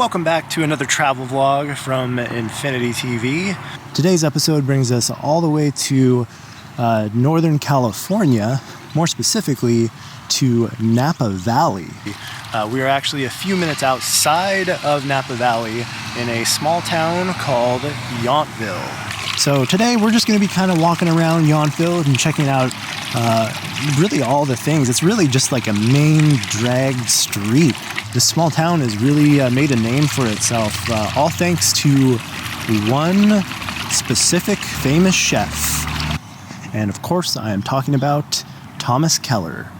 welcome back to another travel vlog from Infinity TV. Today's episode brings us all the way to Northern California, more specifically to Napa Valley. We are actually a few minutes outside of Napa Valley in a small town called Yountville. So today we're just going to be kind of walking around Yountville and checking out really all the things. It's really just like a main drag street. This small town has really made a name for itself, all thanks to one specific famous chef. And of course, I am talking about Thomas Keller.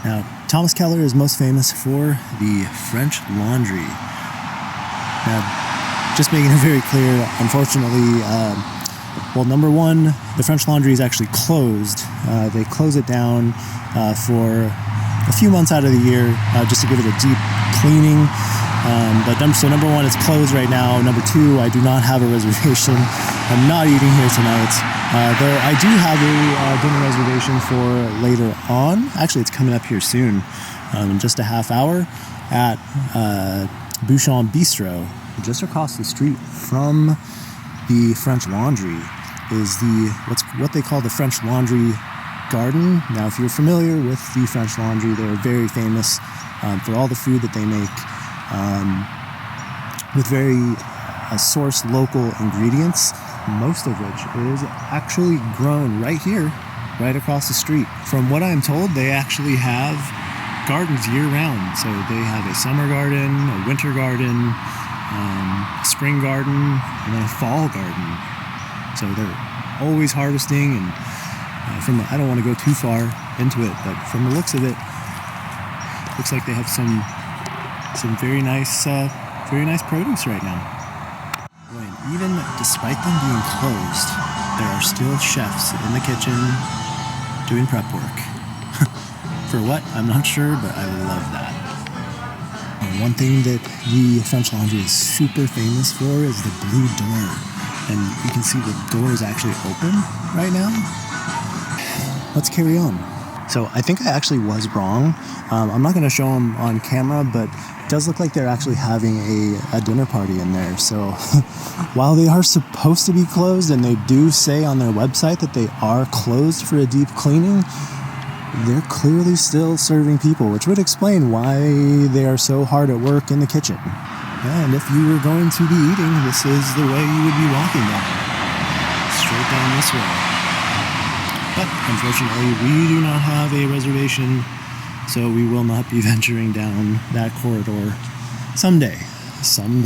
Now, Thomas Keller is most famous for the French Laundry. Now, just making it very clear, unfortunately, well, number one, the French Laundry is actually closed. They close it down for a few months out of the year just to give it a deep cleaning. So number one, it's closed right now. Number two, I do not have a reservation. I'm not eating here tonight. Though I do have a dinner reservation for later on. Actually, it's coming up here soon, in just a half hour at Bouchon Bistro. Just across the street from the French Laundry is what they call the French Laundry Garden. Now, if you're familiar with the French Laundry, they're very famous for all the food that they make with very sourced local ingredients, most of which is actually grown right here, right across the street. From what I'm told, they actually have gardens year-round. So they have a summer garden, a winter garden, spring garden, and then a fall garden. So they're always harvesting, and I don't want to go too far into it, but from the looks of it, looks like they have some very nice produce right now. And even despite them being closed, there are still chefs in the kitchen doing prep work. For what? I'm not sure, but I love that. And one thing that the French Laundry is super famous for is the blue door. And you can see the door is actually open right now. Let's carry on. So I think I actually was wrong. I'm not going to show them on camera, but it does look like they're actually having a dinner party in there. So while they are supposed to be closed, and they do say on their website that they are closed for a deep cleaning, they're clearly still serving people, which would explain why they are so hard at work in the kitchen. And if you were going to be eating, this is the way you would be walking down. Straight down this way. But unfortunately, we do not have a reservation, so we will not be venturing down that corridor someday. I'm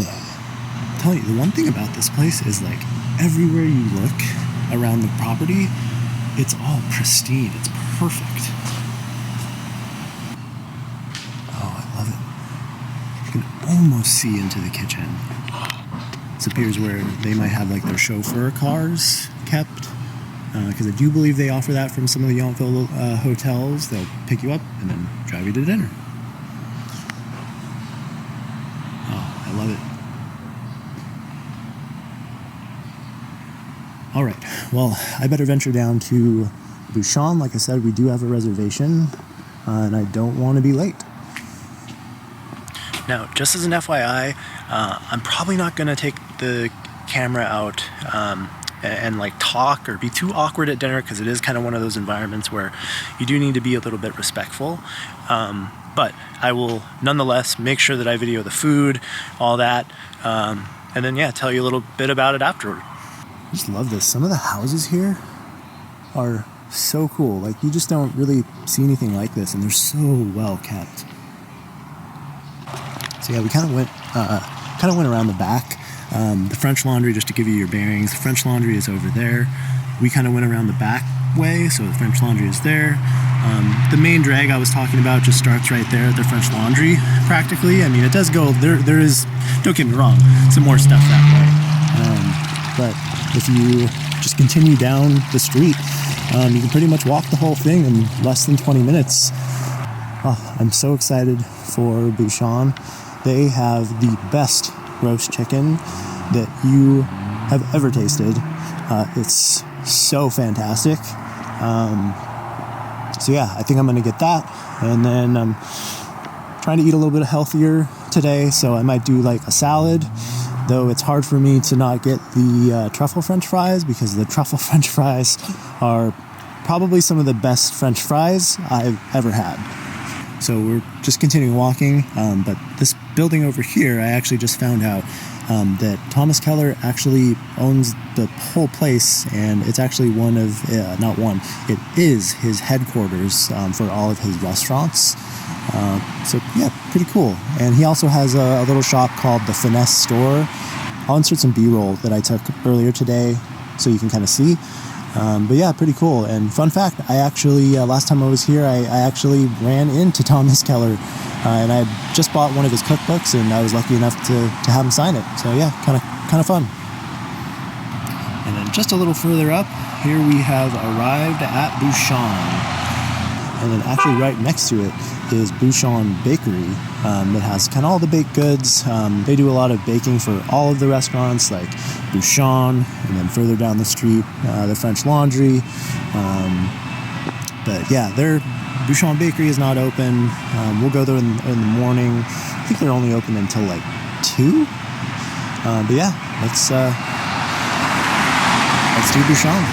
telling you, the one thing about this place is, like, everywhere you look around the property, it's all pristine. It's perfect. Oh, I love it. You can almost see into the kitchen. This appears where they might have, like, their chauffeur cars kept. Because I do believe they offer that from some of the Yountville hotels. They'll pick you up and then drive you to dinner. Oh, I love it. All right, well, I better venture down to Bouchon. Like I said, we do have a reservation, and I don't want to be late. Now, just as an FYI, I'm probably not going to take the camera out and like talk or be too awkward at dinner, because it is kind of one of those environments where you do need to be a little bit respectful. But I will nonetheless make sure that I video the food, all that, and then tell you a little bit about it afterward. I just love this. Some of the houses here are so cool. Like, you just don't really see anything like this, and they're so well kept. So we kind of went around the back. The French Laundry, just to give you your bearings, the French Laundry is over there. We kind of went around the back way, so the French Laundry is there. The main drag I was talking about just starts right there at the French Laundry, practically. I mean, it does go, there is, don't get me wrong, some more stuff that way. But if you just continue down the street, you can pretty much walk the whole thing in less than 20 minutes. Oh, I'm so excited for Bouchon. They have the best roast chicken that you have ever tasted. It's so fantastic. So I think I'm gonna get that, and then I'm trying to eat a little bit healthier today, so I might do like a salad, though it's hard for me to not get the truffle french fries, because the truffle french fries are probably some of the best french fries I've ever had. So we're just continuing walking, but this building over here, I actually just found out that Thomas Keller actually owns the whole place, and it's actually it is his headquarters for all of his restaurants. So yeah, pretty cool. And he also has a little shop called the Finesse Store. I'll insert some B-roll that I took earlier today so you can kind of see. But yeah, pretty cool. And fun fact, I actually, last time I was here, I actually ran into Thomas Keller, and I just bought one of his cookbooks, and I was lucky enough to have him sign it. So yeah, kind of fun. And then just a little further up, here we have arrived at Bouchon. And then actually right next to it is Bouchon Bakery that has kind of all the baked goods. They do a lot of baking for all of the restaurants, like Bouchon, and then further down the street, the French Laundry. But yeah, their Bouchon Bakery is not open. We'll go there in the morning. I think they're only open until like 2. But yeah, let's do Bouchon.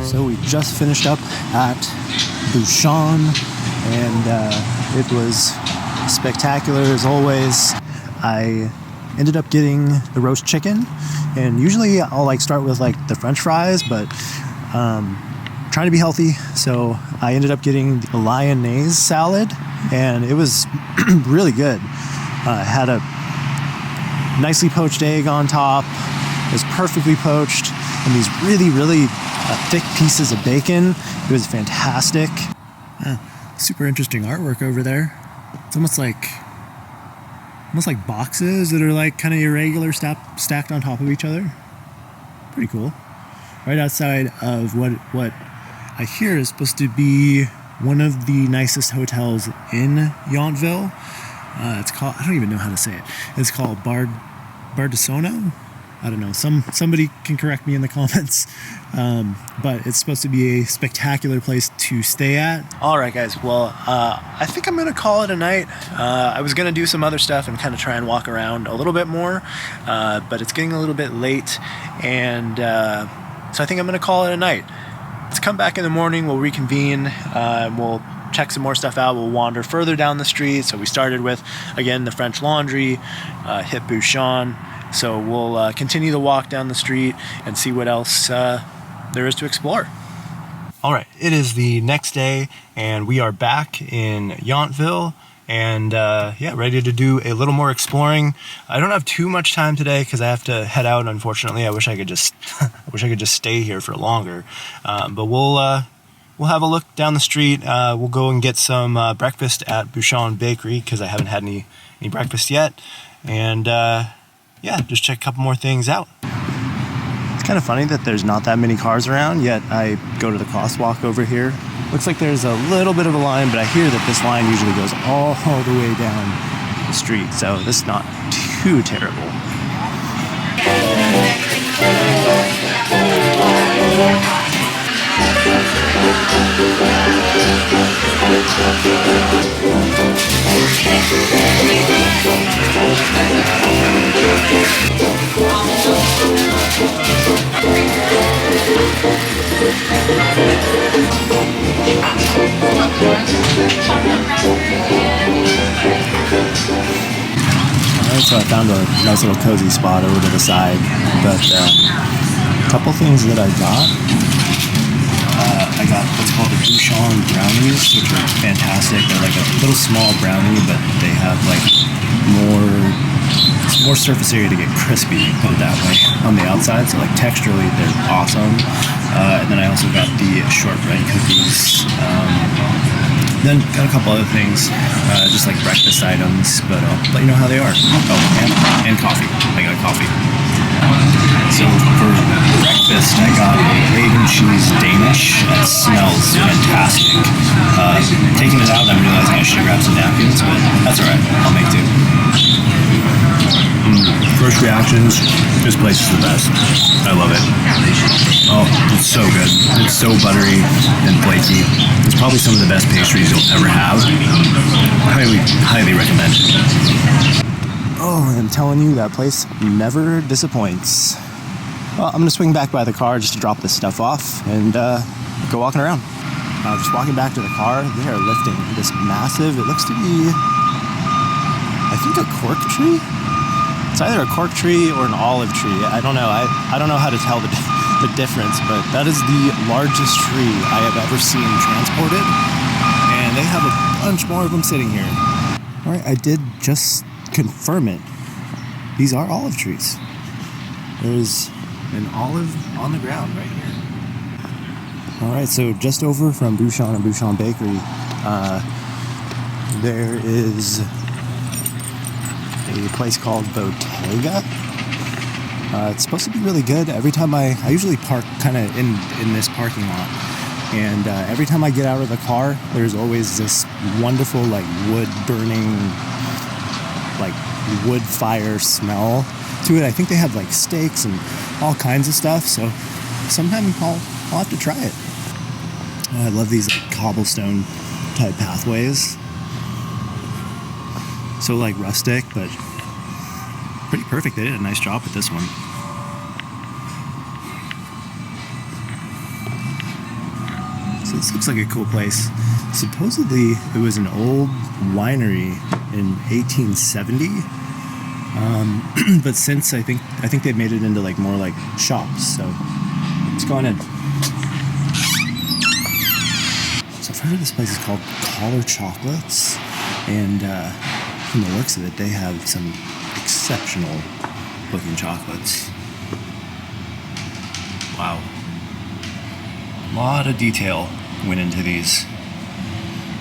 So we just finished up at Bouchon, and it was spectacular as always. I ended up getting the roast chicken, and usually I'll like start with like the French fries, but trying to be healthy, so I ended up getting the lyonnaise salad, and it was really good. It had a nicely poached egg on top. It was perfectly poached, and these really thick pieces of bacon. It was fantastic. Super interesting artwork over there. It's almost like boxes that are like kind of irregular, stacked on top of each other. Pretty cool. Right outside of what I hear is supposed to be one of the nicest hotels in Yountville. It's called, I don't even know how to say it. It's called Bardessono. I don't know. Somebody can correct me in the comments. But it's supposed to be a spectacular place to stay at. All right, guys. Well, I think I'm going to call it a night. I was going to do some other stuff and kind of try and walk around a little bit more. But it's getting a little bit late. And so I think I'm going to call it a night. Let's come back in the morning. We'll reconvene. We'll check some more stuff out. We'll wander further down the street. So we started with, again, the French Laundry, hit Bouchon. So we'll continue the walk down the street and see what else there is to explore. All right, it is the next day, and we are back in Yountville, and yeah, ready to do a little more exploring. I don't have too much time today because I have to head out. Unfortunately, I wish I could just stay here for longer. But we'll have a look down the street. We'll go and get some breakfast at Bouchon Bakery because I haven't had any breakfast yet, and yeah, just check a couple more things out. It's kind of funny that there's not that many cars around, yet I go to the crosswalk over here. Looks like there's a little bit of a line, but I hear that this line usually goes all the way down the street, so this is not too terrible. Alright, so I found a nice little cozy spot over to the side, but a couple things that I got. I got what's called the Bouchon brownies, which are fantastic. They're like a little small brownie, but they have like more surface area to get crispy, put it that way, on the outside. So like texturally, they're awesome. And then I also got the shortbread cookies. Then got a couple other things, just like breakfast items, but I'll let you know how they are. Oh, and coffee. I got coffee. So for breakfast, I got a grab some napkins, but that's alright. I'll make do. First reactions, this place is the best. I love it. Oh, it's so good. It's so buttery and flaky. It's probably some of the best pastries you'll ever have. Highly, highly recommend it. Oh, I'm telling you, that place never disappoints. Well, I'm gonna swing back by the car just to drop this stuff off and go walking around. Just walking back to the car, they are lifting this massive, it looks to be, I think a cork tree? It's either a cork tree or an olive tree. I don't know. I don't know how to tell the difference, but that is the largest tree I have ever seen transported, and they have a bunch more of them sitting here. All right, I did just confirm it. These are olive trees. There's an olive on the ground right here. All right, so just over from Bouchon and Bouchon Bakery, there is a place called Bottega. It's supposed to be really good. Every time I usually park kind of in this parking lot, and every time I get out of the car, there's always this wonderful like wood burning, like wood fire smell to it. I think they have like steaks and all kinds of stuff, so sometime I'll have to try it. I love these like cobblestone type pathways. So like rustic, but pretty perfect. They did a nice job with this one. So this looks like a cool place. Supposedly it was an old winery in 1870, but since I think they've made it into like more like shops. So let's go on in. So I've heard of this place is called Keller Chocolates, and from the looks of it, they have some exceptional looking chocolates. Wow. A lot of detail went into these.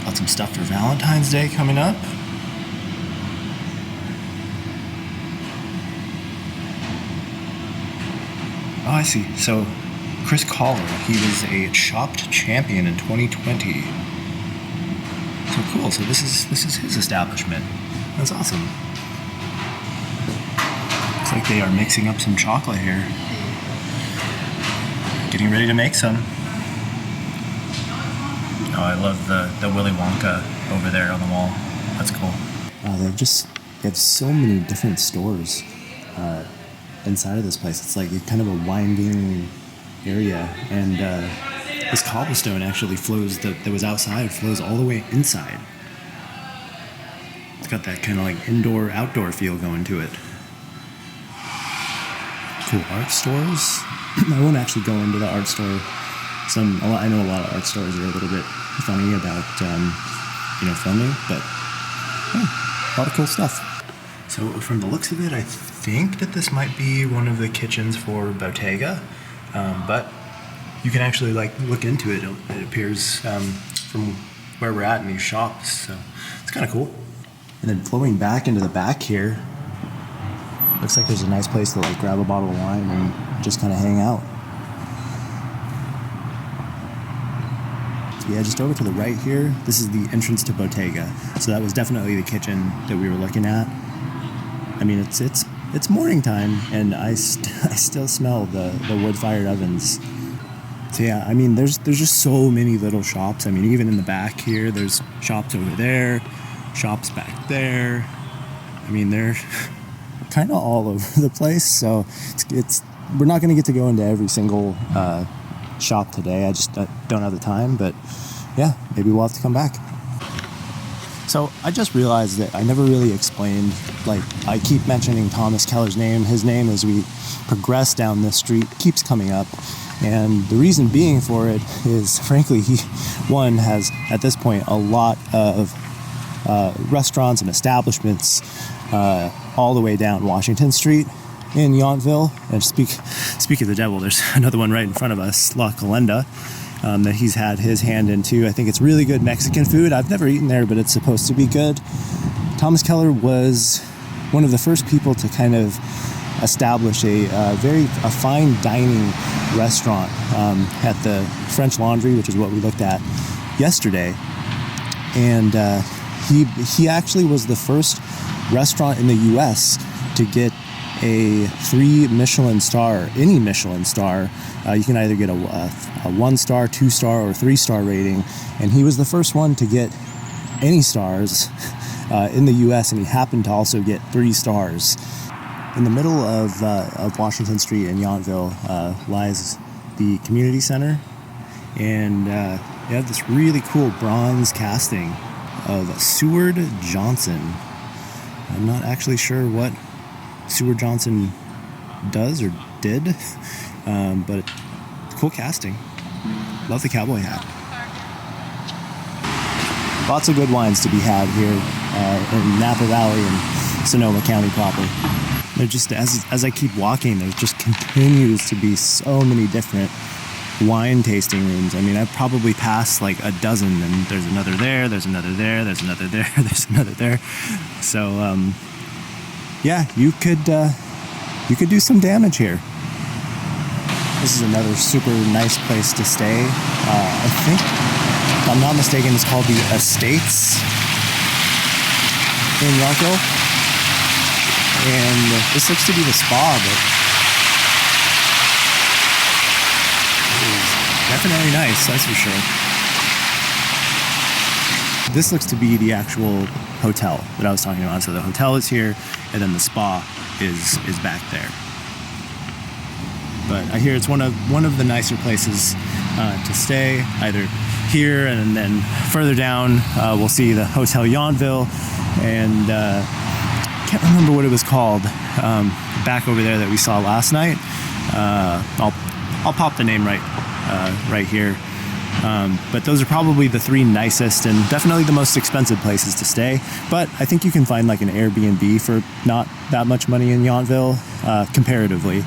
Got some stuff for Valentine's Day coming up. Oh, I see. So Chris Collar, he was a Chopped champion in 2020. So cool. So this is his establishment. That's awesome. Looks like they are mixing up some chocolate here. Getting ready to make some. Oh, I love the Willy Wonka over there on the wall. That's cool. They have so many different stores inside of this place. It's like kind of a winding area, and this cobblestone actually flows, that was outside, flows all the way inside. It's got that kind of like indoor-outdoor feel going to it. Cool art stores. I won't actually go into the art store. I know a lot of art stores are a little bit funny about, filming, but yeah, a lot of cool stuff. So from the looks of it, I think that this might be one of the kitchens for Bottega, but you can actually like look into it. It appears from where we're at in these shops, so it's kind of cool. And then flowing back into the back here, looks like there's a nice place to like grab a bottle of wine and just kind of hang out. Yeah, just over to the right here, this is the entrance to Bottega. So that was definitely the kitchen that we were looking at. I mean, it's morning time, and I still smell the wood-fired ovens. So yeah, I mean, there's just so many little shops. I mean, even in the back here, there's shops over there, shops back there. I mean, they're kind of all over the place. So we're not going to get to go into every single shop today. I don't have the time, but yeah, maybe we'll have to come back. So I just realized that I never really explained, like, I keep mentioning Thomas Keller's name. His name, as we progress down this street, keeps coming up. And the reason being for it is, frankly, he has, at this point, a lot of restaurants and establishments all the way down Washington Street in Yountville. And speak of the devil, there's another one right in front of us, La Calenda, that he's had his hand into. I think it's really good Mexican food. I've never eaten there, but it's supposed to be good. Thomas Keller was one of the first people to kind of establish a fine dining restaurant at the French Laundry, which is what we looked at yesterday. And He actually was the first restaurant in the U.S. to get a 3 Michelin star, any Michelin star. You can either get a 1-star, 2-star, or 3-star rating, and he was the first one to get any stars in the U.S., and he happened to also get 3 stars. In the middle of Washington Street in Yountville lies the community center, and they have this really cool bronze casting of Seward Johnson. I'm not actually sure what Seward Johnson does or did, but cool casting. Love the cowboy hat. Lots of good wines to be had here in Napa Valley and Sonoma County proper. They're just, as I keep walking, there just continues to be so many different wine tasting rooms. I mean, I've probably passed like a dozen, and there's another there, there's another there, there's another there, there's another there. So, yeah, you could do some damage here. This is another super nice place to stay. I think, if I'm not mistaken, it's called the Estates in Yountville. And this looks to be the spa, but it is definitely nice, that's for sure. This looks to be the actual hotel that I was talking about. So the hotel is here, and then the spa is back there. But I hear it's one of the nicer places to stay, either here and then further down we'll see the Hotel Yountville, and I can't remember what it was called back over there that we saw last night. I'll pop the name right here. But those are probably the 3 nicest and definitely the most expensive places to stay. But I think you can find like an Airbnb for not that much money in Yountville, comparatively.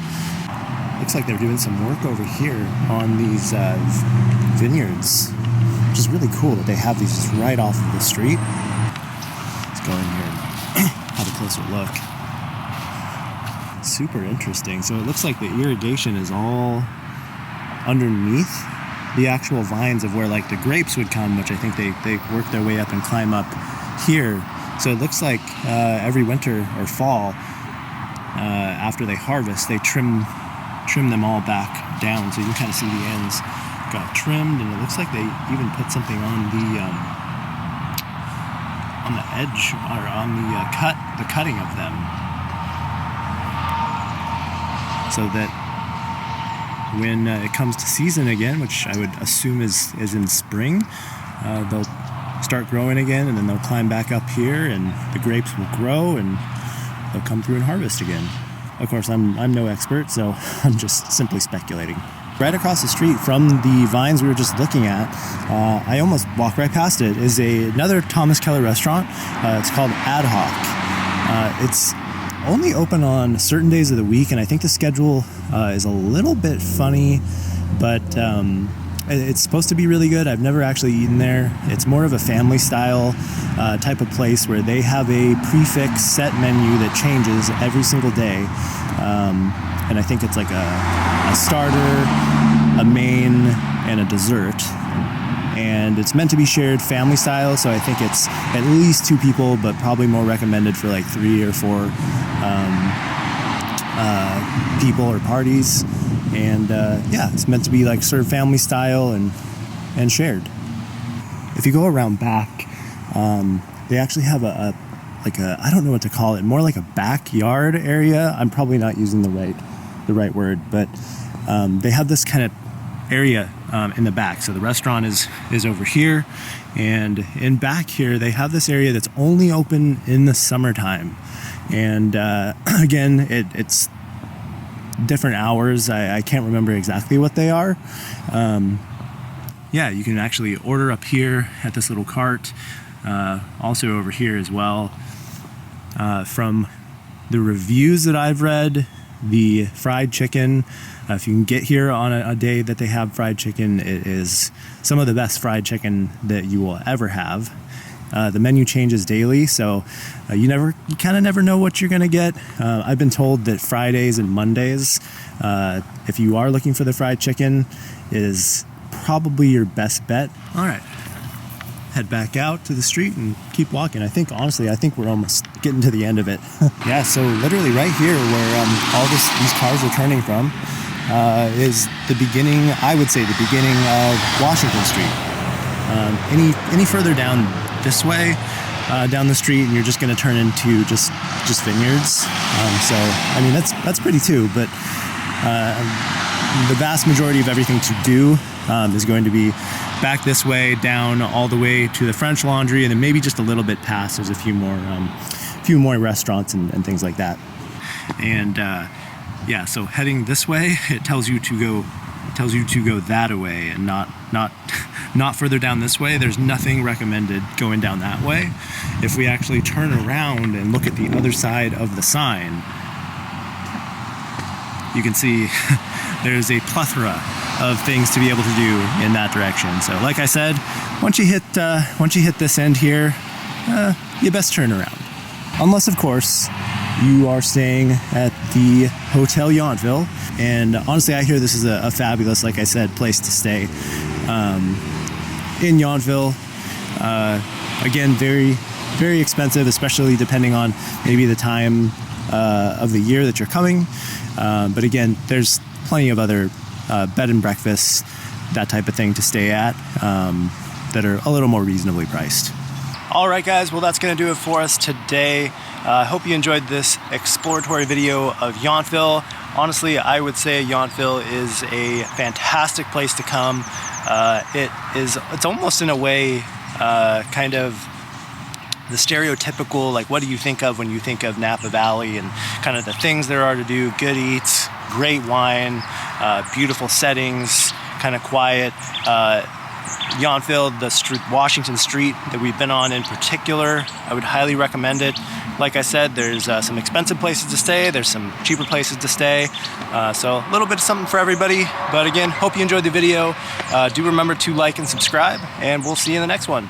Looks like they're doing some work over here on these vineyards, which is really cool that they have these just right off of the street. Let's go in here and have a closer look. Super interesting. So it looks like the irrigation is all underneath the actual vines of where like the grapes would come, which I think they work their way up and climb up here. So it looks like every winter or fall, after they harvest, they trim them all back down. So you can kind of see the ends got trimmed, and it looks like they even put something on the edge or on the cutting of them, so that when it comes to season again, which I would assume is in spring, they'll start growing again, and then they'll climb back up here, and the grapes will grow, and they'll come through and harvest again. Of course, I'm no expert, so I'm just simply speculating. Right across the street from the vines we were just looking at, I almost walked right past it, is another Thomas Keller restaurant. It's called Ad Hoc. It's only open on certain days of the week, and I think the schedule is a little bit funny, but it's supposed to be really good. I've never actually eaten there. It's more of a family style type of place where they have a prefix set menu that changes every single day, and I think it's like a starter, a main, and a dessert. And it's meant to be shared family style, so I think it's at least 2 people, but probably more recommended for like 3 or 4 people or parties. And yeah, it's meant to be like served family style and shared. If you go around back, they actually have a I don't know what to call it, more like a backyard area. I'm probably not using the right word, but they have this kind of area in the back. So the restaurant is over here, and in back here they have this area that's only open in the summertime. And again, it's different hours. I can't remember exactly what they are. Yeah, you can actually order up here at this little cart, also over here as well. From the reviews that I've read, the fried chicken, if you can get here on a day that they have fried chicken, it is some of the best fried chicken that you will ever have. The menu changes daily, so you kind of never know what you're gonna get. I've been told that Fridays and Mondays, if you are looking for the fried chicken, is probably your best bet. All right, head back out to the street and keep walking. I think we're almost getting to the end of it. Yeah, so literally right here where all these cars are turning from is the beginning, I would say the beginning of Washington Street. Any further down this way, down the street, and you're just going to turn into just vineyards. So I mean that's pretty too, but the vast majority of everything to do is going to be back this way, down all the way to the French Laundry, and then maybe just a little bit past. There's a few more restaurants and things like that. And yeah, so heading this way, it tells you to go that way and not further down this way. There's nothing recommended going down that way. If we actually turn around and look at the other side of the sign, you can see there's a plethora of things to be able to do in that direction. So like I said, once you hit this end here, you best turn around. Unless of course you are staying at the Hotel Yountville, and honestly I hear this is a fabulous, like I said, place to stay in Yountville. Again, very, very expensive, especially depending on maybe the time of the year that you're coming. But again, there's plenty of other bed and breakfasts, that type of thing to stay at that are a little more reasonably priced. All right, guys, well, that's going to do it for us today. I hope you enjoyed this exploratory video of Yountville. Honestly, I would say Yountville is a fantastic place to come. It's almost in a way kind of the stereotypical, like, what do you think of when you think of Napa Valley, and kind of the things there are to do: good eats, great wine, beautiful settings, kind of quiet. Yountville, Washington Street that we've been on in particular, I would highly recommend it. Like I said, there's some expensive places to stay, there's some cheaper places to stay, so a little bit of something for everybody. But again, hope you enjoyed the video. Do remember to like and subscribe, and we'll see you in the next one.